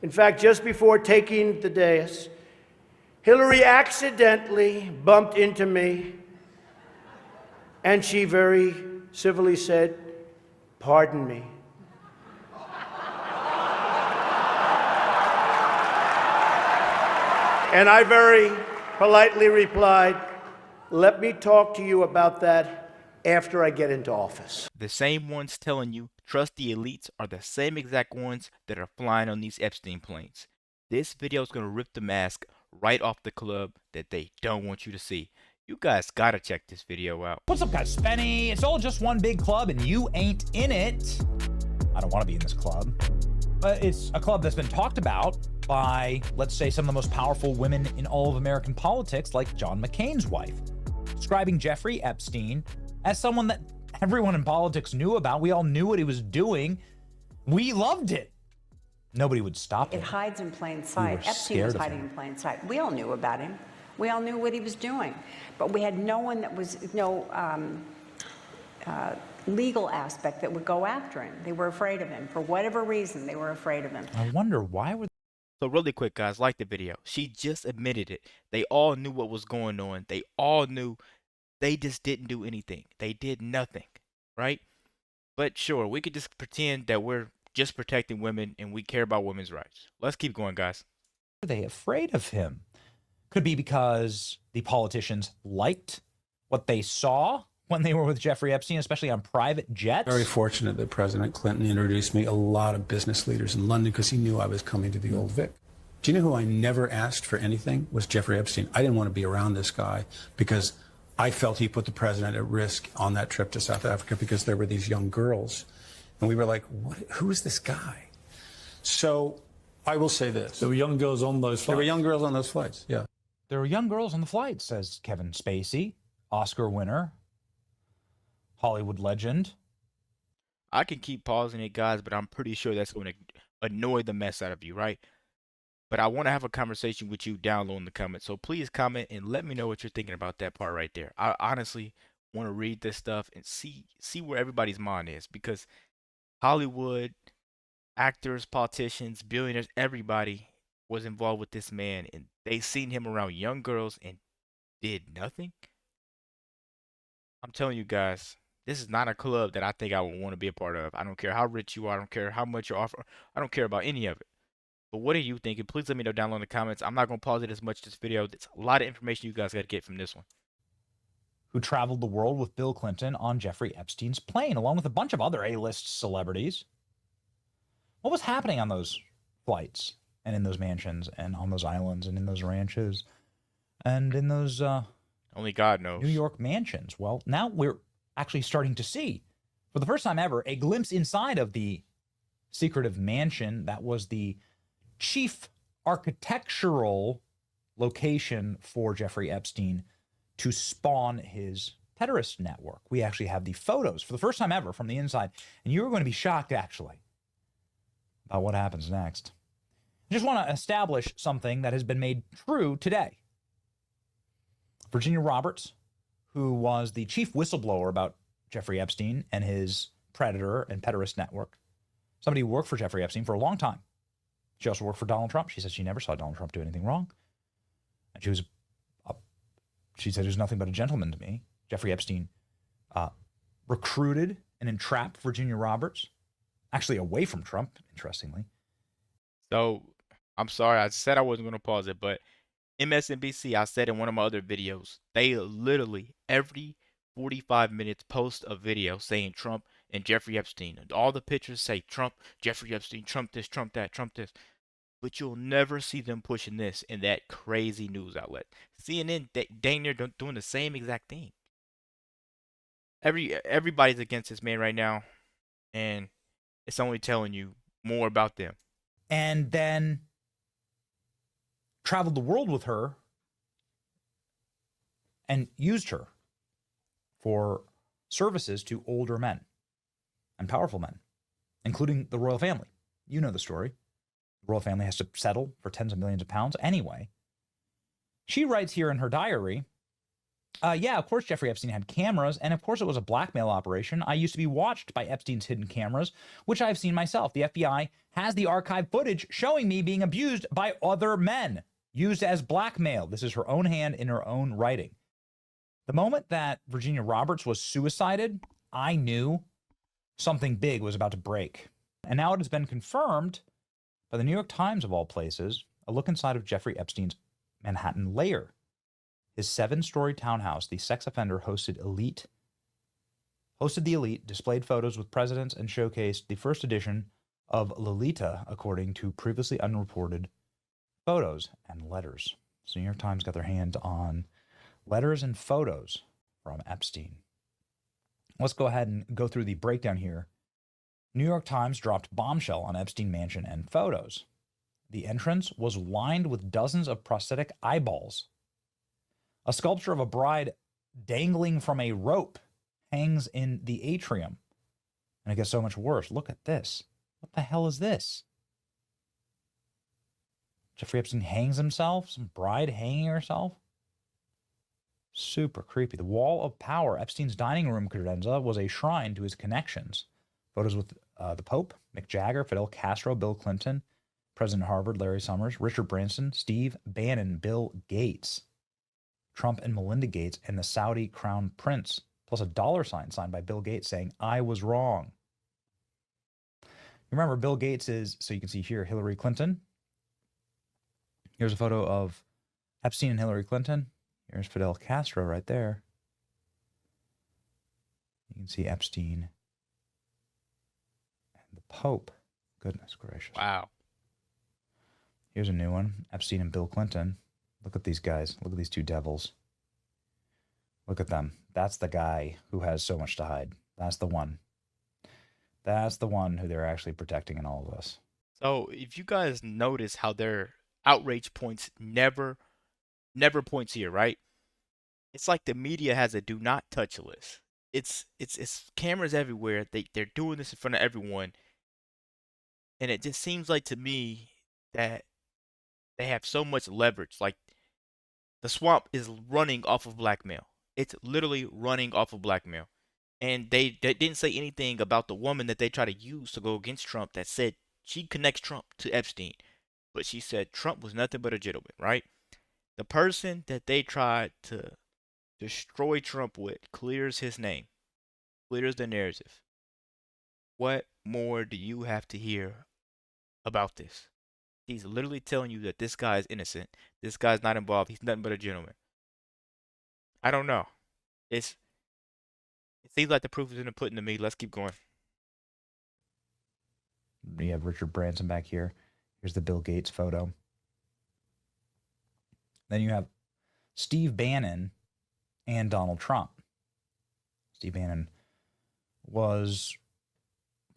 In fact, just before taking the dais, Hillary accidentally bumped into me, and she very civilly said, "Pardon me." And I very politely replied, "Let me talk to you about that after I get into office." The same ones telling you trust the elites are the same exact ones that are flying on these Epstein planes. This video is going to rip the mask right off the club that they don't want you to see. You guys gotta check this video out. What's up, guys? Spenny. It's all just one big club and you ain't in it. I don't want to be in this club. But it's a club that's been talked about by, let's say, some of the most powerful women in all of American politics, like John McCain's wife, describing Jeffrey Epstein as someone that everyone in politics knew about. We all knew what he was doing. We loved it. Nobody would stop it. It hides in plain sight. Epstein was hiding in plain sight. We all knew about him. We all knew what he was doing. But we had no one that was, legal aspect that would go after him. They were afraid of him. For whatever reason, they were afraid of him. I wonder why were. So really quick, guys, like the video. She just admitted it. They all knew what was going on. They all knew. They just didn't do anything. They did nothing, right? But sure, we could just pretend that we're just protecting women and we care about women's rights. Let's keep going, guys. Were they afraid of him? Could be because the politicians liked what they saw when they were with Jeffrey Epstein, especially on private jets. Very fortunate that President Clinton introduced me a lot of business leaders in London because he knew I was coming to the Old Vic. Do you know who I never asked for anything? Was Jeffrey Epstein. I didn't want to be around this guy because I felt he put the president at risk on that trip to South Africa because there were these young girls. And we were like, who is this guy? So I will say this. There were young girls on those flights. There were young girls on those flights, yeah. There were young girls on the flight, says Kevin Spacey, Oscar winner, Hollywood legend. I can keep pausing it, guys, but I'm pretty sure that's going to annoy the mess out of you, right? But I want to have a conversation with you down low in the comments. So please comment and let me know what you're thinking about that part right there. I honestly want to read this stuff and see where everybody's mind is, because Hollywood, actors, politicians, billionaires, everybody was involved with this man, and they seen him around young girls and did nothing. I'm telling you guys, this is not a club that I think I would want to be a part of. I don't care how rich you are. I don't care how much you offer. I don't care about any of it. But what are you thinking? Please let me know down below in the comments. I'm not going to pause it as much this video. There's a lot of information you guys got to get from this one. Who traveled the world with Bill Clinton on Jeffrey Epstein's plane, along with a bunch of other A-list celebrities. What was happening on those flights and in those mansions and on those islands and in those ranches and in those only God knows New York mansions? Well, now we're actually starting to see, for the first time ever, a glimpse inside of the secretive mansion that was the chief architectural location for Jeffrey Epstein to spawn his terrorist network. We actually have the photos for the first time ever from the inside, and you're going to be shocked, actually, about what happens next. I just want to establish something that has been made true today. Virginia Roberts, who was the chief whistleblower about Jeffrey Epstein and his predator and pederast network, somebody who worked for Jeffrey Epstein for a long time. She also worked for Donald Trump. She said she never saw Donald Trump do anything wrong. And she said he was nothing but a gentleman to me. Jeffrey Epstein recruited and entrapped Virginia Roberts, actually away from Trump, interestingly. So, I'm sorry, I said I wasn't going to pause it, but MSNBC, I said in one of my other videos, they literally every 45 minutes post a video saying Trump and Jeffrey Epstein. And all the pictures say Trump, Jeffrey Epstein, Trump this, Trump that, Trump this. But you'll never see them pushing this in that crazy news outlet. CNN, dang near doing the same exact thing. Everybody's against this man right now, and it's only telling you more about them. And then traveled the world with her and used her for services to older men and powerful men, including the royal family. You know the story. The royal family has to settle for tens of millions of pounds anyway. She writes here in her diary, Yeah, of course Jeffrey Epstein had cameras, and of course it was a blackmail operation. I used to be watched by Epstein's hidden cameras, which I've seen myself. The FBI has the archive footage showing me being abused by other men, used as blackmail. This is her own hand in her own writing. The moment that Virginia Roberts was suicided, I knew something big was about to break. And now it has been confirmed by the New York Times, of all places, a look inside of Jeffrey Epstein's Manhattan lair. His 7-story townhouse, the sex offender hosted the elite, displayed photos with presidents, and showcased the first edition of Lolita, according to previously unreported photos and letters. So New York Times got their hands on letters and photos from Epstein. Let's go ahead and go through the breakdown here. New York Times dropped bombshell on Epstein mansion and photos. The entrance was lined with dozens of prosthetic eyeballs. A sculpture of a bride dangling from a rope hangs in the atrium. And it gets so much worse. Look at this. What the hell is this? Jeffrey Epstein hangs himself? Some bride hanging herself? Super creepy. The Wall of Power, Epstein's dining room credenza, was a shrine to his connections. Photos with the Pope, Mick Jagger, Fidel Castro, Bill Clinton, President of Harvard, Larry Summers, Richard Branson, Steve Bannon, Bill Gates, Trump and Melinda Gates, and the Saudi crown prince, plus a dollar sign signed by Bill Gates saying, "I was wrong." Remember, Bill Gates is, so you can see here, Hillary Clinton. Here's a photo of Epstein and Hillary Clinton. Here's Fidel Castro right there. You can see Epstein and the Pope. Goodness gracious. Wow. Here's a new one. Epstein and Bill Clinton. Look at these guys. Look at these two devils. Look at them. That's the guy who has so much to hide. That's the one. That's the one who they're actually protecting in all of this. So if you guys notice how their outrage points never points here, right? It's like the media has a do not touch list. It's cameras everywhere. They're doing this in front of everyone. And it just seems like to me that they have so much leverage. Like the swamp is running off of blackmail. It's literally running off of blackmail. And they didn't say anything about the woman that they try to use to go against Trump that said she connects Trump to Epstein. But she said Trump was nothing but a gentleman, right? The person that they tried to destroy Trump with clears his name, clears the narrative. What more do you have to hear about this? He's literally telling you that this guy is innocent. This guy's not involved. He's nothing but a gentleman. I don't know. It seems like the proof is in the pudding to me. Let's keep going. You have Richard Branson back here. Here's the Bill Gates photo. Then you have Steve Bannon and Donald Trump. Steve Bannon was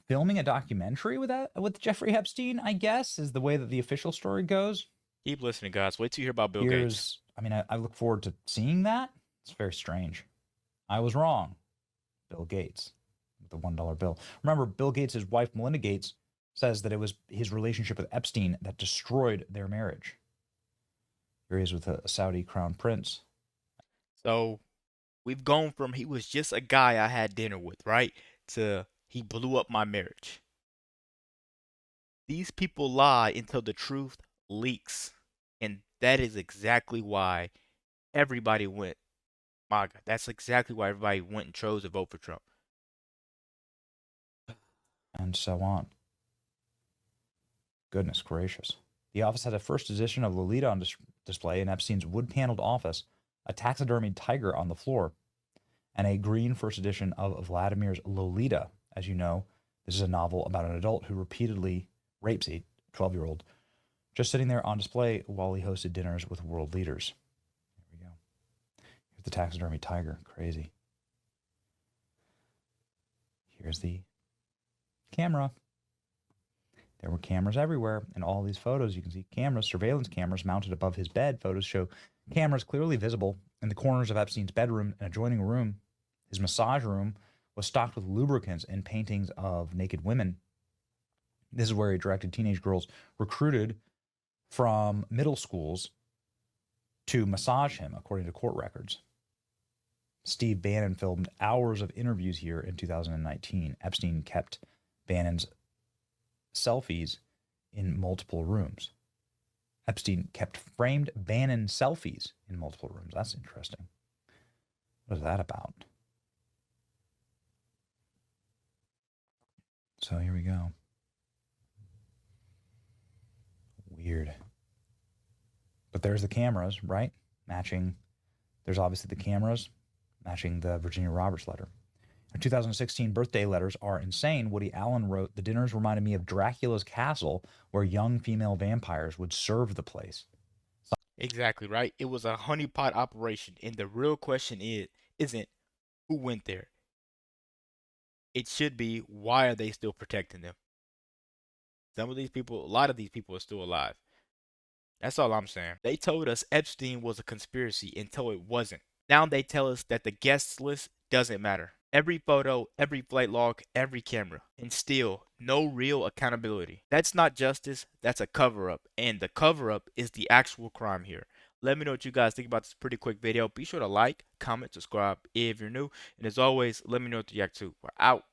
filming a documentary with Jeffrey Epstein, I guess, is the way that the official story goes. Keep listening, guys. Wait till you hear about Bill Gates. I mean, I look forward to seeing that. It's very strange. I was wrong. Bill Gates with the $1 bill. Remember, Bill Gates' wife, Melinda Gates, says that it was his relationship with Epstein that destroyed their marriage. Here he is with a Saudi crown prince. So we've gone from he was just a guy I had dinner with, right, to he blew up my marriage. These people lie until the truth leaks. And that is exactly why everybody went MAGA. That's exactly why everybody went and chose to vote for Trump. And so on. Goodness gracious. The office had a first edition of Lolita on display in Epstein's wood-paneled office, a taxidermied tiger on the floor, and a green first edition of Vladimir's Lolita. As you know, this is a novel about an adult who repeatedly rapes a 12-year-old, just sitting there on display while he hosted dinners with world leaders. Here we go. Here's the taxidermy tiger. Crazy. Here's the camera. There were cameras everywhere. In all these photos, you can see cameras, surveillance cameras mounted above his bed. Photos show cameras clearly visible in the corners of Epstein's bedroom and adjoining room. His massage room was stocked with lubricants and paintings of naked women. This is where he directed teenage girls recruited from middle schools to massage him, according to court records. Steve Bannon filmed hours of interviews here in 2019. Epstein kept Bannon's selfies in multiple rooms. Epstein kept framed Bannon selfies in multiple rooms. That's interesting. What is that about? So here we go. Weird. But there's the cameras, right? Matching. There's obviously the cameras matching the Virginia Roberts letter. Her 2016 birthday letters are insane. Woody Allen wrote, "The dinners reminded me of Dracula's castle where young female vampires would serve the place." Exactly, right? It was a honeypot operation, and the real question isn't who went there. It should be, why are they still protecting them? Some of these people, a lot of these people are still alive. That's all I'm saying. They told us Epstein was a conspiracy until it wasn't. Now they tell us that the guest list doesn't matter. Every photo, every flight log, every camera, and still no real accountability. That's not justice, that's a cover-up, and the cover-up is the actual crime here. Let me know what you guys think about this pretty quick video. Be sure to like, comment, subscribe if you're new, and as always, let me know what you react to. We're out.